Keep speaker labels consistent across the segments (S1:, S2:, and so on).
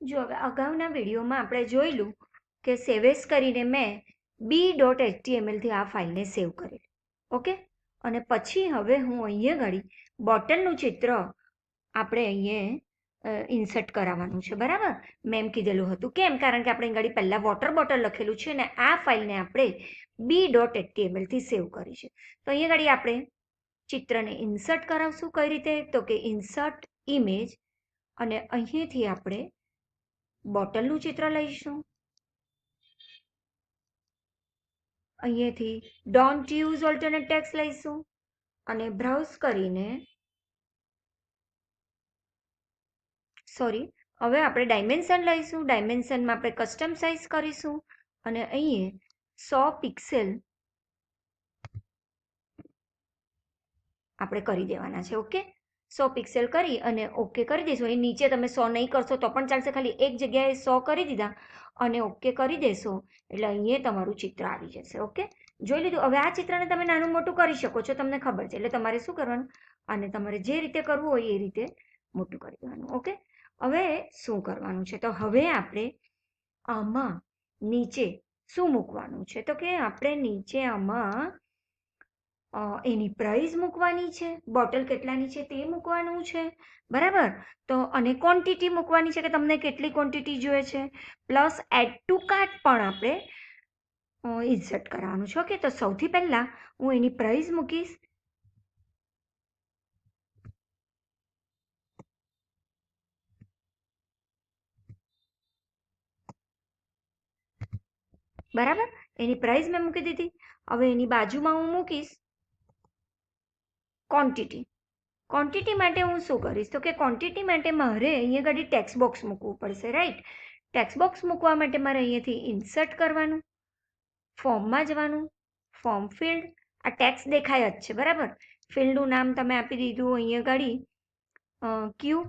S1: જો હવે અગાઉના વિડીયોમાં આપણે જોયેલું કે સેવેસ કરીને મેં b.htmlથી આ ફાઇલને સેવ કરેલી. ઓકે, અને પછી હવે હું અહીંયા ઘડી બોટલનું ચિત્ર આપણે અહીંયા ઇન્સર્ટ કરાવવાનું છે. બરાબર, મેં એમ કીધેલું હતું. કેમ? કારણ કે આપણે ઘડી પહેલાં વોટર બોટલ લખેલું છે ને આ ફાઇલને આપણે b.htmlથી સેવ કરી છે. તો અહીંયા ઘડી આપણે ચિત્રને ઇન્સર્ટ કરાવશું. કઈ રીતે? તો કે ઇન્સર્ટ ઇમેજ, અને અહીંથી આપણે બોટલનું ચિત્ર લઈશું. અહીંયાથી ડોન્ટ યુઝ ઓલ્ટરનેટ ટેક્સ્ટ લઈશું અને બ્રાઉઝ કરીને હવે આપણે ડાયમેન્શન લઈશું. ડાયમેન્શનમાં આપણે કસ્ટમ સાઇઝ કરીશું અને અહીંયા 100 પિક્સેલ આપણે કરી દેવાના છે. ઓકે, 100 પિક્સેલ કરી અને ઓકે કરી દઈશું. એ નીચે તમે 100 નહીં કરશો તો પણ ચાલશે, ખાલી એક જગ્યાએ 100 કરી દીધા અને ઓકે કરી દેશો એટલે અહીંયા તમારું ચિત્ર આવી જશે. ઓકે, જોઈ લીધું. હવે આ ચિત્રને તમે નાનું મોટું કરી શકો છો, તમને ખબર છે. એટલે તમારે શું કરવાનું, અને તમારે જે રીતે કરવું હોય એ રીતે મોટું કરી દેવાનું. ઓકે, હવે શું કરવાનું છે? તો હવે આપણે આમાં નીચે શું મૂકવાનું છે? તો કે આપણે નીચે આમાં એની પ્રાઇસ મૂકવાની છે, બોટલ કેટલાની છે તે મૂકવાનું છે. બરાબર, તો અને ક્વોન્ટિટી મૂકવાની છે કે તમને કેટલી ક્વોન્ટિટી જોઈએ છે, પ્લસ એડ ટુ કાર્ટ પણ આપણે ઇન્સર્ટ કરવાનું છે. ઓકે, તો સૌથી પહેલાં હું એની પ્રાઇસ મૂકીશ. બરાબર, એની પ્રાઇસ મેં મૂકી દીધી. હવે એની બાજુમાં હું મૂકીશ ક્વોન્ટિટી. ક્વોન્ટિટી માટે હું શું કરીશ? તો કે ક્વોન્ટિટી માટે મારે અહીંયા ગાડી ટેક્સ્ટ બોક્સ મૂકવું પડશે. રાઈટ, ટેક્સ્ટ બોક્સ મૂકવા માટે મારે અહીંયાથી ઇન્સર્ટ કરવાનું, ફોર્મમાં જવાનું, ફોર્મ ફિલ્ડ. આ ટેક્સ્ટ દેખાય જ છે. બરાબર, ફિલ્ડનું નામ તમે આપી દીધું અહીંયા ગાડી ક્યુ.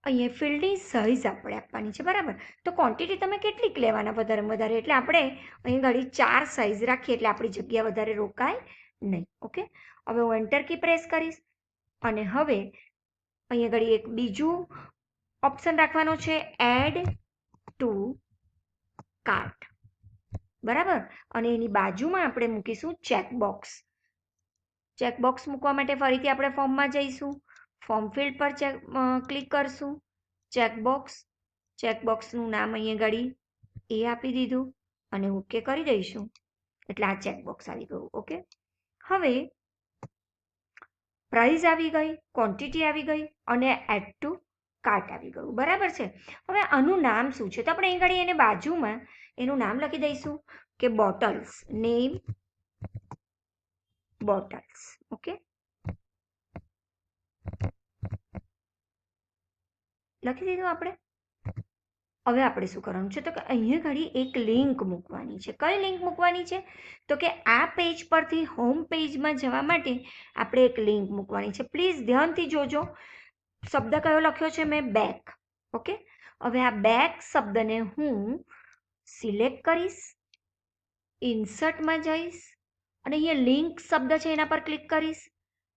S1: અહીંયા ફિલ્ડની સાઇઝ આપણે આપવાની છે. બરાબર, તો ક્વોન્ટિટી તમે કેટલીક લેવાના વધારેમાં વધારે, એટલે આપણે અહીં ગાડી 4 સાઇઝ રાખીએ એટલે આપણી જગ્યા વધારે રોકાય નહીં. ઓકે, હવે હું એન્ટર કી પ્રેસ કરીશ અને હવે અહીંયા ઘડી એક બીજું ઓપ્શન રાખવાનો છે, એડ ટુ કાર્ટ. બરાબર, અને એની બાજુમાં આપણે મૂકીશું ચેકબોક્સ. ચેકબોક્સ મૂકવા માટે ફરીથી આપણે ફોર્મમાં જઈશું, ફોર્મ ફિલ્ડ પર ક્લિક કરશું, ચેકબોક્સનું નામ અહીંયા ઘડી એ આપી દીધું અને ઓકે કરી દઈશું એટલે આ ચેકબોક્સ આવી ગયું. ઓકે, હવે પ્રાઇસ આવી ગઈ, ક્વોન્ટિટી આવી ગઈ અને એડ ટુ કાર્ટ આવી ગયું. બરાબર છે. હવે આનું નામ શું છે? તો આપણે અહીં ઘડી એને બાજુમાં એનું નામ લખી દઈશું કે બોટલ્સ. Name bottles. ઓકે, લખી દીધું આપણે. હવે આપણે શું કરવાનું છે? તો કે અહીંયા ઘડી એક લિંક મૂકવાની છે. કઈ લિંક મૂકવાની છે? તો કે આ પેજ પરથી હોમ પેજમાં જવા માટે આપણે એક લિંક મૂકવાની છે. પ્લીઝ ધ્યાનથી જોજો. શબ્દ કયો લખ્યો છે મેં? બેક. ઓકે, હવે આ બેક શબ્દને હું સિલેક્ટ કરીશ, ઇન્સર્ટમાં જઈશ અને અહીંયા લિંક શબ્દ છે એના પર ક્લિક કરીશ.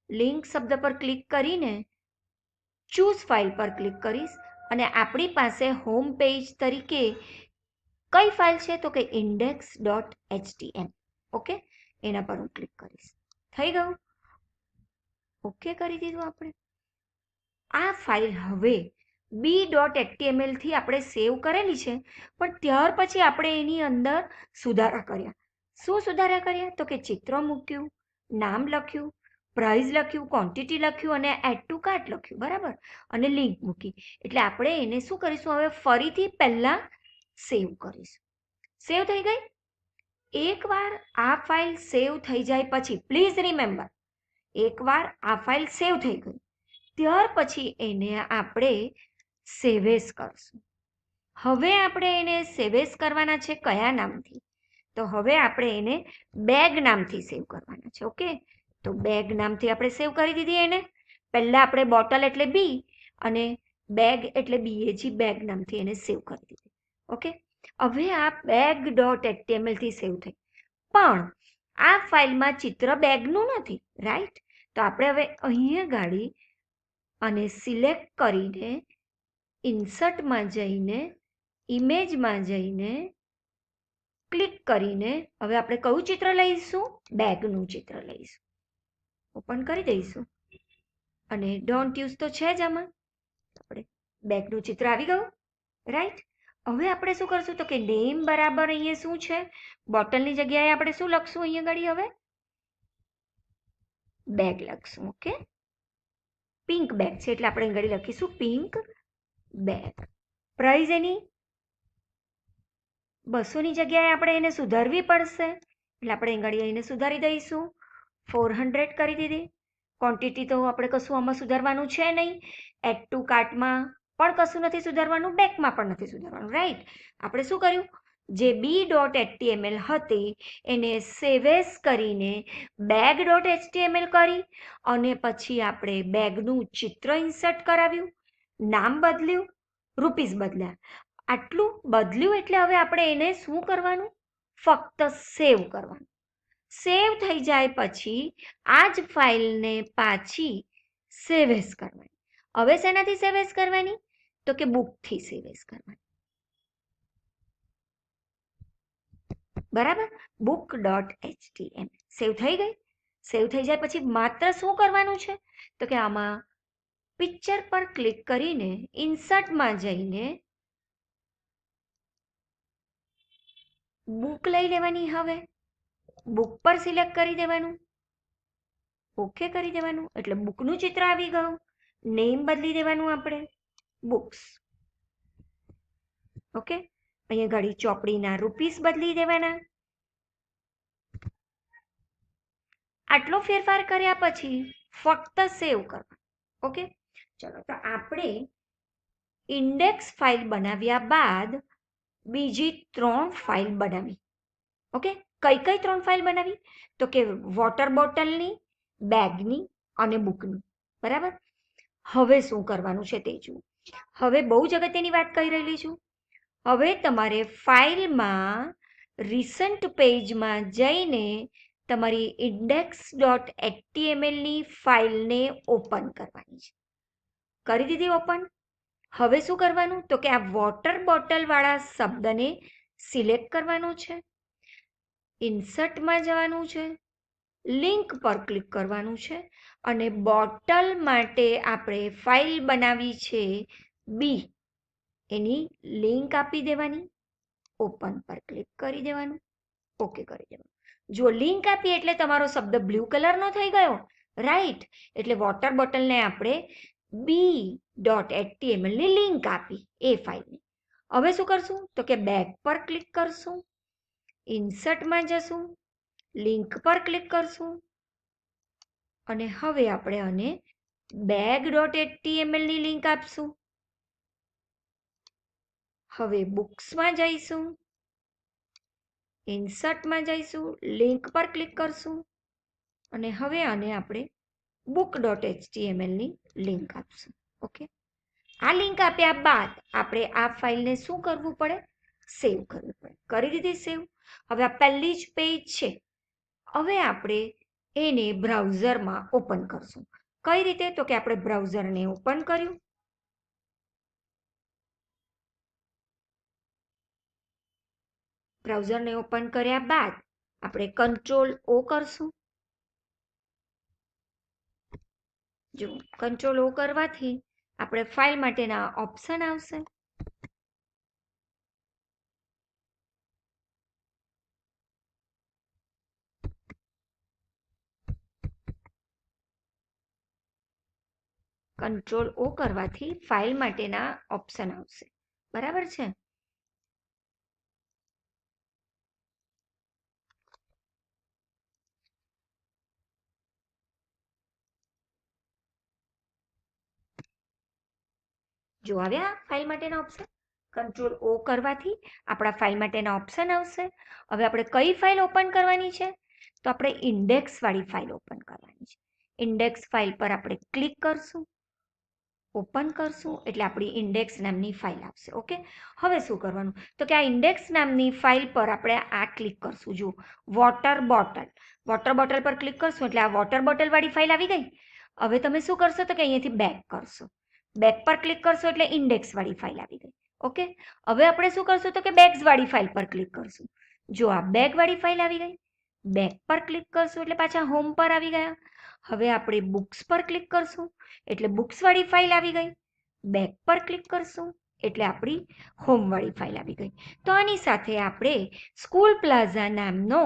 S1: લિંક શબ્દ પર ક્લિક કરીને ચૂઝ ફાઇલ પર ક્લિક કરીશ અને આપણી પાસે હોમ પેજ તરીકે કઈ ફાઇલ છે? તો કે index.html. ઓકે, એના પર હું ક્લિક કરીશ. થઈ ગયું. ઓકે કરી દીધું આપણે. આ ફાઇલ હવે b.html થી આપણે સેવ કરેલી છે, પણ ત્યાર પછી આપણે એની અંદર સુધારા કર્યા. શું સુધારા કર્યા? તો કે ચિત્ર મૂક્યું, નામ લખ્યું, પ્રાઇસ લખ્યું, ક્વોન્ટિટી લખ્યું અને એડ ટુ કાર્ટ લખ્યું. બરાબર, અને લિંક મૂકી. એટલે આપણે એને શું કરીશું? હવે ફરીથી પહેલાં સેવ કરીશું. સેવ થઈ ગઈ. એકવાર આ ફાઇલ સેવ થઈ જાય પછી પ્લીઝ રિમેમ્બર, એકવાર આ ફાઇલ સેવ થઈ ગઈ ત્યાર પછી એને આપણે સેવેસ કરશું. હવે આપણે એને સેવેસ કરવાના છે કયા નામથી? તો હવે આપણે એને બેગ નામથી સેવ કરવાના છે. ઓકે, તો બેગ નામથી આપણે સેવ કરી દીધી એને. પહેલાં આપણે બોટલ એટલે બી અને બેગ એટલે BAG, બેગ નામથી એને સેવ કરી દીધી. ઓકે, હવે આ બેગ.html થી સેવ થઈ, પણ આ ફાઇલમાં ચિત્ર બેગનું નથી. રાઈટ, તો આપણે હવે અહીંયા ગાડી અને સિલેક્ટ કરીને ઇન્સર્ટમાં જઈને ઇમેજમાં જઈને ક્લિક કરીને હવે આપણે કયું ચિત્ર લઈશું? બેગનું ચિત્ર લઈશું. ઓપન કરી દઈશું અને ડોન્ટ યુઝ તો છે જ આમાં. આપણે બેગનું ચિત્ર આવી ગયું, રાઈટ. હવે આપણે શું કરશું તો કે નેમ બરાબર અહીંયા શું છે? બોટલની જગ્યાએ આપણે શું લખશું અહીંયા ઘડી? હવે બેગ લખશું. ઓકે, પિંક બેગ છે એટલે આપણે ઘડી લખીશું પિંક બેગ. પ્રાઇઝ એની 200ની જગ્યાએ આપણે એને સુધારવી પડશે એટલે આપણે ઘડી એને સુધારી દઈશું. 400 કરી દીધી. ક્વોન્ટિટી તો આપણે કશું આમાં સુધારવાનું છે નહીં. એડ ટુ કાર્ટમાં પણ કશું નથી સુધારવાનું, બેકમાં પણ નથી સુધારવાનું, રાઈટ. આપણે શું કર્યું? જે b.html હતી એને સેવ એઝ કરીને bag.html કરી અને પછી આપણે બેગનું ચિત્ર ઇન્સર્ટ કરાવ્યું, નામ બદલ્યું, રૂપીસ બદલ્યા. આટલું બદલ્યું એટલે હવે આપણે એને શું કરવાનું? ફક્ત સેવ કરવાનું. સેવ થઈ જાય પછી આ જ ફાઇલને પાછી સેવ એઝ કરવાની. હવે શેનાથી સેવ એઝ કરવાની? તો કે બુકથી સેવ એઝ કરવાની. બરાબર, book.html સેવ થઈ ગઈ. સેવ થઈ જાય પછી માત્ર શું કરવાનું છે તો કે આમાં પિક્ચર પર ક્લિક કરીને ઇન્સર્ટમાં જઈને બુક લઈ લેવાની. હવે બુક પર સિલેક્ટ કરી દેવાનું, ઓકે કરી દેવાનું એટલે બુકનું ચિત્ર આવી ગયું. નેમ બદલી દેવાનું આપણે બુક્સ. ઓકે, અહીંયા ઘડી ચોપડીના રૂપીસ બદલી દેવાના. આટલો ફેરફાર કર્યા પછી ફક્ત સેવ કરવાનું. ઓકે, ચલો તો આપણે ઇન્ડેક્સ ફાઇલ બનાવ્યા બાદ બીજી 3 ફાઇલ બનાવી. ઓકે, કઈ કઈ 3 ફાઇલ બનાવી તો કે વોટર બોટલની, બેગની અને બુકની. બરાબર. હવે શું કરવાનું છે તે જુઓ. હવે બહુ જ અગત્યની વાત કહી રહેલી છું. હવે તમારે ફાઇલમાં રિસન્ટ પેજમાં જઈને તમારી index.htmlની ફાઇલને ઓપન કરવાની છે. કરી દીધી ઓપન. હવે શું કરવાનું તો કે આ વોટર બોટલ વાળા શબ્દને સિલેક્ટ કરવાનું છે, ઇન્સર્ટમાં જવાનું છે, લિંક પર ક્લિક કરવાનું છે અને બોટલ માટે આપણે ફાઇલ બનાવી છે બી, એની લિંક આપી દેવાની. ઓપન પર ક્લિક કરી દેવાનું, ઓકે કરી દેવાનું. જો લિંક આપી એટલે તમારો શબ્દ બ્લુ કલરનો થઈ ગયો, રાઈટ. એટલે વોટર બોટલને આપણે b.html ની લિંક આપી એ ફાઇલની. હવે શું કરશું તો કે બેગ પર ક્લિક કરશું, ઇન્સર્ટમાં જશું, લિંક પર ક્લિક કરશું અને હવે આપણે આને bag.html ની લિંક આપશું. હવે બુક્સમાં જઈશું, ઇન્સર્ટમાં જઈશું, લિંક પર ક્લિક કરશું અને હવે આને આપણે book.html ની લિંક આપશું. ઓકે, આ લિંક આપ્યા બાદ આપણે આ ફાઇલને શું કરવું પડે? સેવ કરવું પડે. કરી દીધી સેવ. હવે આ પહેલી જ પેજ છે. હવે આપણે એને બ્રાઉઝરમાં ઓપન કરશું. કઈ રીતે તો કે આપણે બ્રાઉઝરને ઓપન કર્યું, બ્રાઉઝરને ઓપન કર્યા બાદ આપણે Ctrl+O કરશું. જો Ctrl+O કરવાથી આપણે ફાઇલ માટેના ઓપ્શન આવશે. Ctrl+O કરવાથી ફાઇલ માટેના ઓપ્શન આવશે. બરાબર છે. જો આવ્યા ફાઇલ માટેના ઓપ્શન. Ctrl+O કરવાથી આપણા ફાઇલ માટેના ઓપ્શન આવશે. હવે આપણે કઈ ફાઇલ ઓપન કરવાની છે તો આપણે ઇન્ડેક્સ વાળી ફાઇલ ઓપન કરવાની છે. ઇન્ડેક્સ ફાઇલ પર આપણે ક્લિક કરશું, ઓપન કરશું એટલે આપણી ઇન્ડેક્સ નામની ફાઇલ આવશે. ઓકે, હવે શું કરવાનું તો કે આ ઇન્ડેક્સ નામની ફાઇલ પર આપણે આ ક્લિક કરશું. જો વોટર બોટલ પર ક્લિક કરશું એટલે આ વોટર બોટલ વાળી ફાઇલ આવી ગઈ. હવે તમે શું કરશો તો કે અહીંયાથી બેક કરશો. બેક પર ક્લિક કરશો એટલે ઇન્ડેક્સવાળી ફાઇલ આવી ગઈ. ઓકે, હવે આપણે શું કરશું તો કે બેગ્સવાળી ફાઇલ પર ક્લિક કરશું. જો આ બેગવાળી ફાઇલ આવી ગઈ. બેક પર ક્લિક કરશું એટલે પાછા હોમ પર આવી ગયા. હવે આપણે બુક્સ પર ક્લિક કરશું એટલે બુક્સવાળી ફાઇલ આવી ગઈ. બેક પર ક્લિક કરશું એટલે આપણી હોમવાળી ફાઇલ આવી ગઈ. તો આની સાથે આપણે સ્કૂલ પ્લાઝા નામનો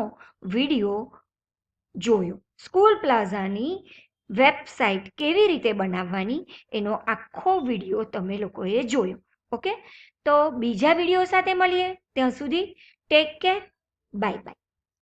S1: વિડીયો જોયો. સ્કૂલ પ્લાઝાની વેબસાઇટ કેવી રીતે બનાવવાની એનો આખો વિડીયો તમે લોકોએ જોયો. ઓકે, તો બીજા વિડીયો સાથે મળીએ. ત્યાં સુધી ટેક કેર, બાય બાય.